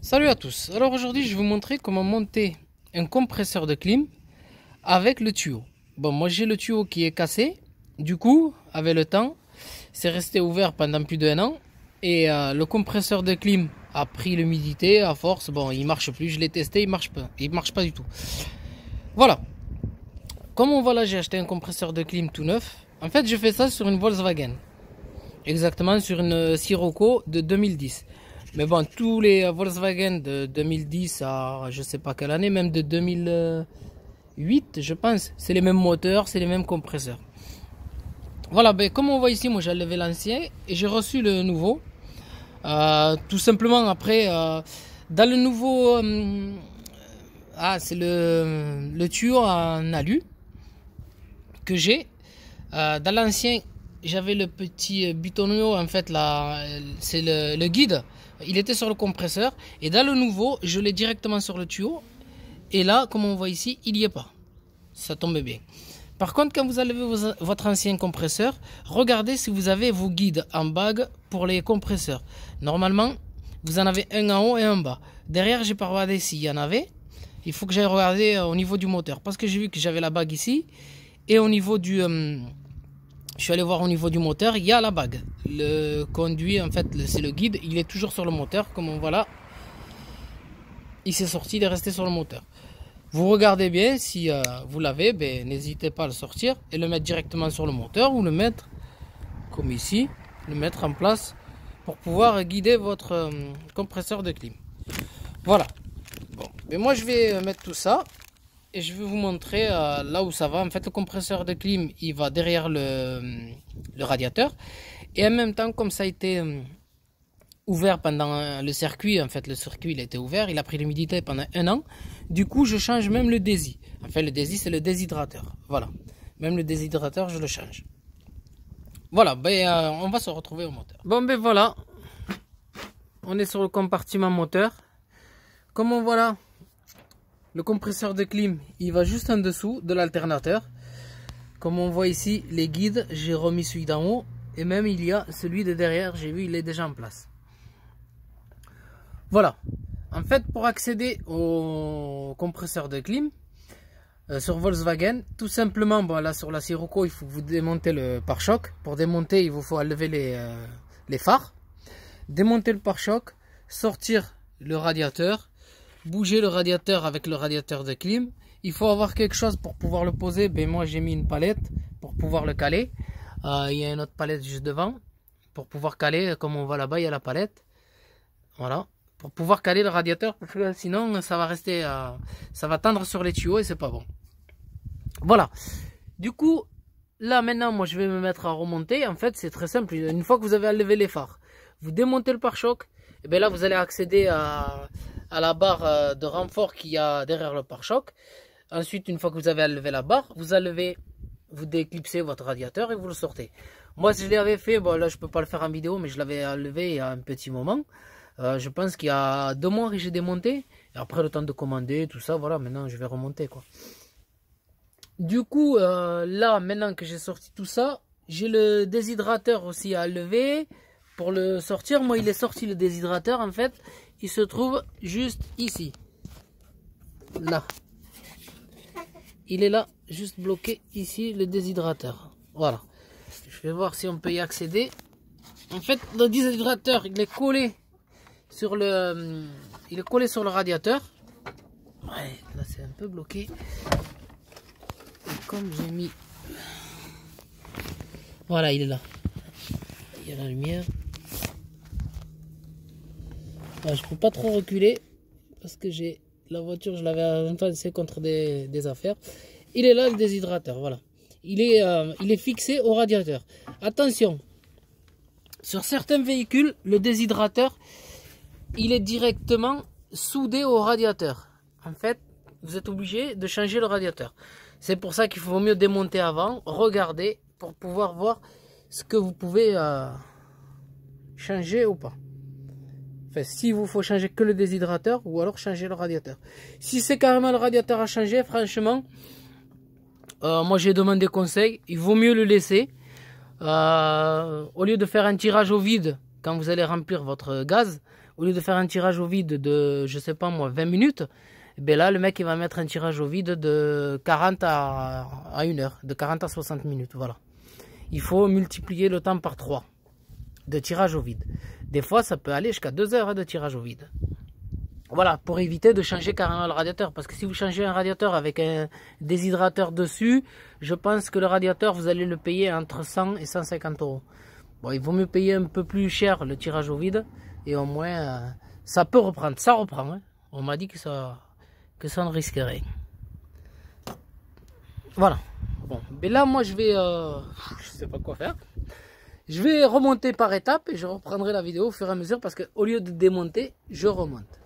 Salut à tous. Alors aujourd'hui je vais vous montrer comment monter un compresseur de clim avec le tuyau. Bon, moi j'ai le tuyau qui est cassé. Du coup, avec le temps, c'est resté ouvert pendant plus d'un an. Et le compresseur de clim a pris l'humidité à force. Bon, il marche plus. Je l'ai testé, il marche pas. Il marche pas du tout. Voilà. Comme on voit là, j'ai acheté un compresseur de clim tout neuf. En fait, je fais ça sur une Volkswagen. Exactement sur une Sirocco de 2010. Mais bon, tous les Volkswagen de 2010 à je sais pas quelle année, même de 2008, je pense, c'est les mêmes moteurs, c'est les mêmes compresseurs. Voilà, ben, comme on voit ici, moi j'ai enlevé l'ancien et j'ai reçu le nouveau. Tout simplement après, dans le nouveau, c'est le tuyau en alu que j'ai. Dans l'ancien, j'avais le petit butonneau, en fait, là, c'est le guide. Il était sur le compresseur. Et dans le nouveau, je l'ai directement sur le tuyau. Et là, comme on voit ici, il n'y est pas. Ça tombe bien. Par contre, quand vous enlevez votre ancien compresseur, regardez si vous avez vos guides en bague pour les compresseurs. Normalement, vous en avez un en haut et un en bas. Derrière, j'ai pas regardé s'il y en avait. Il faut que j'aille regarder au niveau du moteur. Parce que j'ai vu que j'avais la bague ici. Et au niveau du... je suis allé voir au niveau du moteur, il y a la bague. Le conduit, en fait, c'est le guide. Il est toujours sur le moteur, comme on voit là. Il s'est sorti, il est resté sur le moteur. Vous regardez bien, si vous l'avez, ben, n'hésitez pas à le sortir et le mettre directement sur le moteur ou le mettre, comme ici, le mettre en place pour pouvoir guider votre compresseur de clim. Voilà. Bon, mais moi je vais mettre tout ça. Et je vais vous montrer là où ça va. En fait, le compresseur de clim, il va derrière le radiateur. Et en même temps, comme ça a été ouvert pendant le circuit, en fait, le circuit, il a été ouvert. Il a pris l'humidité pendant un an. Du coup, je change même le dési. En fait, le dési, c'est le déshydrateur. Voilà. Même le déshydrateur, je le change. Voilà, ben, on va se retrouver au moteur. Bon, ben voilà. On est sur le compartiment moteur. Comme on voit là, le compresseur de clim, il va juste en dessous de l'alternateur. Comme on voit ici, les guides, j'ai remis celui d'en haut. Et même il y a celui de derrière, j'ai vu, il est déjà en place. Voilà. En fait, pour accéder au compresseur de clim, sur Volkswagen, tout simplement, bon, là sur la Sirocco, il faut que vous démontez le pare-choc. Pour démonter, il vous faut enlever les phares. Démonter le pare-choc, sortir le radiateur. Bouger le radiateur avec le radiateur de clim. Il faut avoir quelque chose pour pouvoir le poser. Ben moi j'ai mis une palette pour pouvoir le caler. Il y a une autre palette juste devant pour pouvoir caler. Comme on voit là-bas, il y a la palette. Voilà. Pour pouvoir caler le radiateur. Parce que sinon ça va rester, ça va tendre sur les tuyaux et c'est pas bon. Voilà. Du coup, là maintenant moi je vais me mettre à remonter. En fait c'est très simple. Une fois que vous avez enlevé les phares, vous démontez le pare-choc. Et bien là vous allez accéder à la barre de renfort qu'il y a derrière le pare-choc. Ensuite, une fois que vous avez enlevé la barre, vous déclipsez votre radiateur et vous le sortez. Moi, je l'avais fait, bon là je peux pas le faire en vidéo, mais je l'avais enlevé il y a un petit moment. Je pense qu'il y a 2 mois que j'ai démonté. Et après le temps de commander, tout ça, voilà, maintenant je vais remonter quoi. Du coup, là, maintenant que j'ai sorti tout ça, j'ai le déshydrateur aussi à enlever. Pour le sortir, moi il est sorti le déshydrateur en fait. Il se trouve juste ici. Là. Il est là, juste bloqué ici, le déshydrateur. Voilà. Je vais voir si on peut y accéder. En fait, le déshydrateur, il est collé sur le radiateur. Ouais, là c'est un peu bloqué. Et comme j'ai mis... Voilà, il est là. Il y a la lumière. Je peux pas trop reculer parce que j'ai la voiture, je l'avais enfoncée contre des affaires. Il est là le déshydrateur, voilà. Il est fixé au radiateur. Attention, sur certains véhicules, le déshydrateur, il est directement soudé au radiateur. En fait, vous êtes obligé de changer le radiateur. C'est pour ça qu'il faut mieux démonter avant, regarder pour pouvoir voir ce que vous pouvez changer ou pas. Enfin, s'il vous faut changer que le déshydrateur ou alors changer le radiateur. Si c'est carrément le radiateur à changer, franchement, moi j'ai demandé conseil, il vaut mieux le laisser. Au lieu de faire un tirage au vide quand vous allez remplir votre gaz, au lieu de faire un tirage au vide de, je sais pas moi, 20 minutes, ben là, le mec, il va mettre un tirage au vide de 40 à 1 heure, de 40 à 60 minutes, voilà. Il faut multiplier le temps par 3 de tirage au vide. Des fois, ça peut aller jusqu'à 2 heures de tirage au vide. Voilà, pour éviter de changer carrément le radiateur. Parce que si vous changez un radiateur avec un déshydrateur dessus, je pense que le radiateur, vous allez le payer entre 100 et 150 euros. Bon, il vaut mieux payer un peu plus cher le tirage au vide. Et au moins, ça peut reprendre. Ça reprend. Hein. On m'a dit que ça ne risque rien. Voilà. Bon, mais là, moi, je vais... je sais pas quoi faire. Je vais remonter par étapes et je reprendrai la vidéo au fur et à mesure parce qu'au lieu de démonter, je remonte.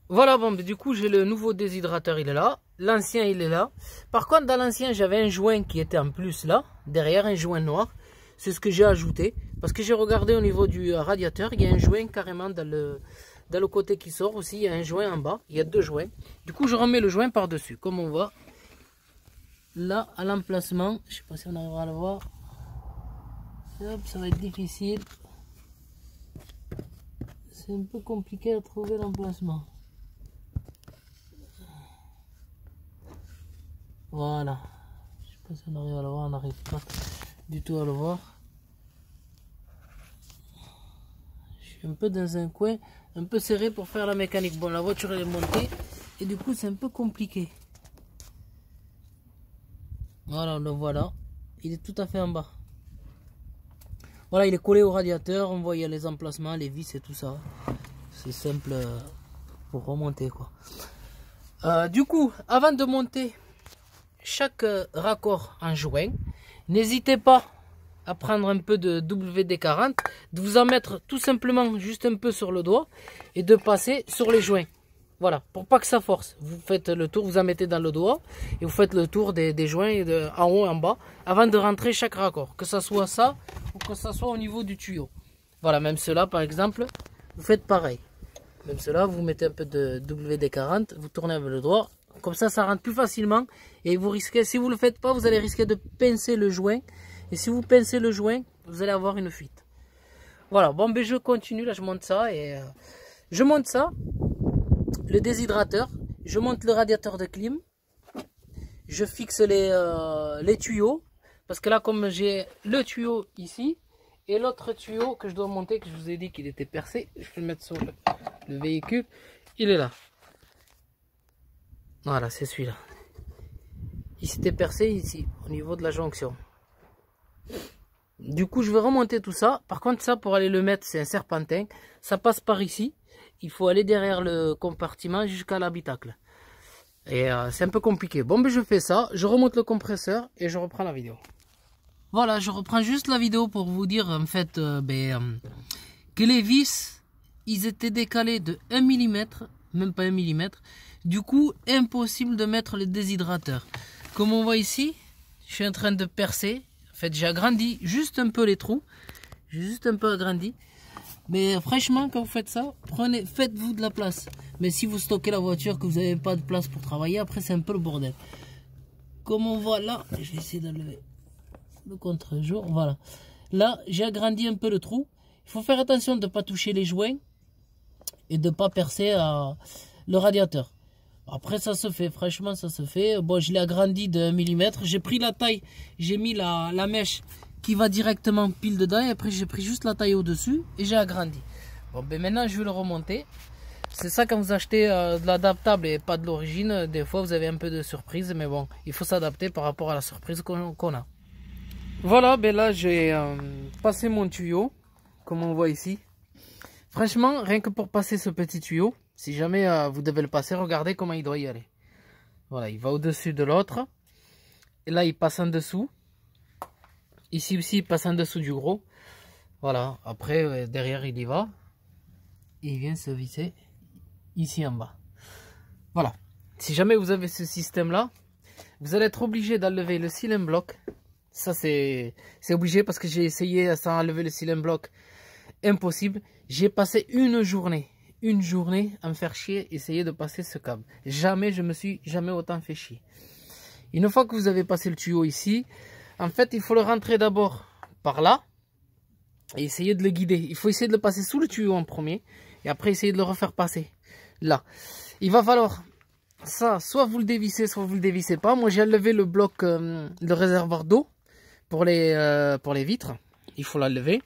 Voilà, bon, du coup, j'ai le nouveau déshydrateur, il est là. L'ancien, il est là. Par contre, dans l'ancien, j'avais un joint qui était en plus là, derrière, un joint noir. C'est ce que j'ai ajouté. Parce que j'ai regardé au niveau du radiateur, il y a un joint carrément dans le côté qui sort aussi. Il y a un joint en bas, il y a 2 joints. Du coup, je remets le joint par-dessus, comme on voit. Là, à l'emplacement, je ne sais pas si on arrivera à le voir. Hop, ça va être difficile. C'est un peu compliqué à trouver l'emplacement. Voilà. Je sais pas si on arrive à le voir, on n'arrive pas du tout à le voir. Je suis un peu dans un coin, un peu serré pour faire la mécanique. Bon, la voiture elle est montée et du coup c'est un peu compliqué. Voilà, le voilà. Il est tout à fait en bas. Voilà, il est collé au radiateur. On voit il y a les emplacements, les vis et tout ça. C'est simple pour remonter quoi. Du coup, avant de monter chaque raccord en joint, n'hésitez pas à prendre un peu de WD-40, de vous en mettre tout simplement juste un peu sur le doigt et de passer sur les joints. Voilà, pour pas que ça force. Vous faites le tour, vous en mettez dans le doigt et vous faites le tour des joints en haut et en bas avant de rentrer chaque raccord. Que ça soit ça ou que ça soit au niveau du tuyau. Voilà, même cela par exemple, vous faites pareil. Même cela, vous mettez un peu de WD-40, vous tournez avec le doigt. Comme ça rentre plus facilement et vous risquez, si vous ne le faites pas, vous allez risquer de pincer le joint. Et si vous pincez le joint, vous allez avoir une fuite. Voilà, bon ben je continue, là je monte ça et je monte ça, le déshydrateur, je monte le radiateur de clim, je fixe les tuyaux, parce que là comme j'ai le tuyau ici et l'autre tuyau que je dois monter, que je vous ai dit qu'il était percé, je vais le mettre sur le véhicule, il est là. Voilà, c'est celui-là. Il s'était percé ici, au niveau de la jonction. Du coup, je vais remonter tout ça. Par contre, ça, pour aller le mettre, c'est un serpentin. Ça passe par ici. Il faut aller derrière le compartiment jusqu'à l'habitacle. Et c'est un peu compliqué. Bon, ben je fais ça. Je remonte le compresseur et je reprends la vidéo. Voilà, je reprends juste la vidéo pour vous dire, en fait, que les vis, ils étaient décalés de 1 mm, même pas 1 mm. Du coup, impossible de mettre le déshydrateur. Comme on voit ici, je suis en train de percer. En fait, j'ai agrandi juste un peu les trous. J'ai juste un peu agrandi. Mais franchement, quand vous faites ça, faites-vous de la place. Mais si vous stockez la voiture, que vous n'avez pas de place pour travailler, après c'est un peu le bordel. Comme on voit là, je vais essayer d'enlever le contre-jour. Voilà. Là, j'ai agrandi un peu le trou. Il faut faire attention de ne pas toucher les joints et de ne pas percer le radiateur. Après ça se fait, franchement ça se fait. Bon, je l'ai agrandi de 1 mm. J'ai pris la taille, j'ai mis la mèche qui va directement pile dedans. Et après j'ai pris juste la taille au-dessus et j'ai agrandi. Bon, ben maintenant je vais le remonter. C'est ça quand vous achetez de l'adaptable et pas de l'origine. Des fois vous avez un peu de surprise. Mais bon, il faut s'adapter par rapport à la surprise qu'on a. Voilà, ben là j'ai passé mon tuyau. Comme on voit ici. Franchement, rien que pour passer ce petit tuyau. Si jamais vous devez le passer, regardez comment il doit y aller. Voilà, il va au-dessus de l'autre. Et là, il passe en dessous. Ici aussi, il passe en dessous du gros. Voilà, après, derrière, il y va. Et il vient se visser ici en bas. Voilà. Si jamais vous avez ce système-là, vous allez être obligé d'enlever le cylindre bloc. Ça, c'est obligé parce que j'ai essayé sans enlever le cylindre bloc. Impossible. J'ai passé une journée à me faire chier, essayer de passer ce câble. Jamais, je me suis jamais autant fait chier. Une fois que vous avez passé le tuyau ici, en fait, il faut le rentrer d'abord par là. et essayez de le guider. Il faut essayer de le passer sous le tuyau en premier et après essayer de le refaire passer là. Il va falloir ça, soit vous le dévissez, soit vous le dévissez pas. Moi j'ai enlevé le bloc, le réservoir d'eau pour les vitres. Il faut l'enlever.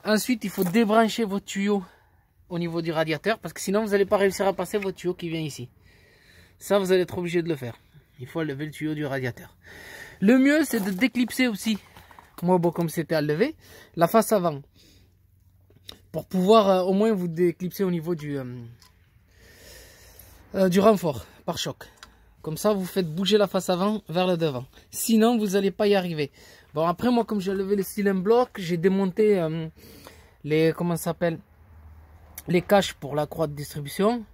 Ensuite il faut débrancher votre tuyau au niveau du radiateur parce que sinon vous n'allez pas réussir à passer votre tuyau qui vient ici. Ça vous allez être obligé de le faire. Il faut enlever le tuyau du radiateur. Le mieux c'est de déclipser aussi. Moi bon, comme c'était enlevé, la face avant. Pour pouvoir au moins vous déclipser au niveau du renfort par choc. Comme ça vous faites bouger la face avant vers le devant. Sinon vous n'allez pas y arriver. Bon après moi comme j'ai enlevé le cylindre bloc, j'ai démonté comment ça s'appelle, les caches pour la croix de distribution.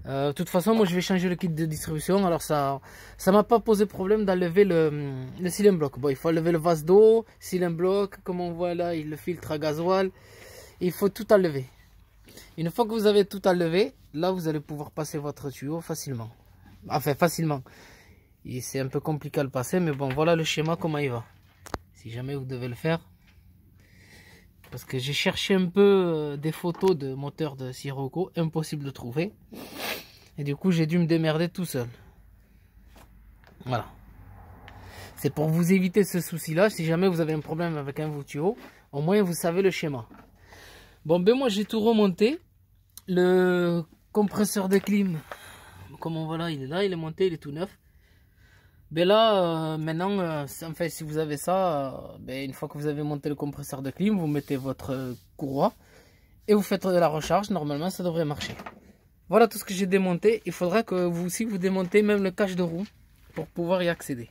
De toute façon moi je vais changer le kit de distribution, alors ça m'a pas posé problème d'enlever le cylindre bloc. Bon il faut enlever le vase d'eau, cylindre bloc, comme on voit là, le filtre à gasoil, il faut tout enlever. Une fois que vous avez tout enlevé, là vous allez pouvoir passer votre tuyau facilement. Enfin facilement, c'est un peu compliqué à le passer, mais bon voilà le schéma comment il va. Si jamais vous devez le faire, parce que j'ai cherché un peu des photos de moteurs de Sirocco, impossible de trouver. Et du coup j'ai dû me démerder tout seul. Voilà. C'est pour vous éviter ce souci là, si jamais vous avez un problème avec un de vos tuyaux, au moins vous savez le schéma. Bon ben moi j'ai tout remonté. Le compresseur de clim, comme on voit là, il est monté, il est tout neuf. Ben là, maintenant, enfin, si vous avez ça, ben, une fois que vous avez monté le compresseur de clim, vous mettez votre courroie et vous faites de la recharge. Normalement, ça devrait marcher. Voilà tout ce que j'ai démonté. Il faudra que vous aussi vous démontez même le cache de roue pour pouvoir y accéder.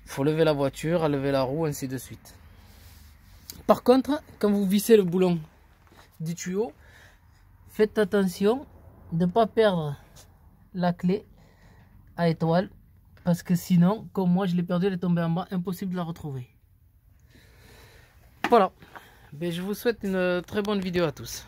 Il faut lever la voiture, enlever la roue, ainsi de suite. Par contre, quand vous vissez le boulon du tuyau, faites attention de ne pas perdre la clé à étoile. Parce que sinon, comme moi je l'ai perdu, elle est tombée en bas, impossible de la retrouver. Voilà. Ben, je vous souhaite une très bonne vidéo à tous.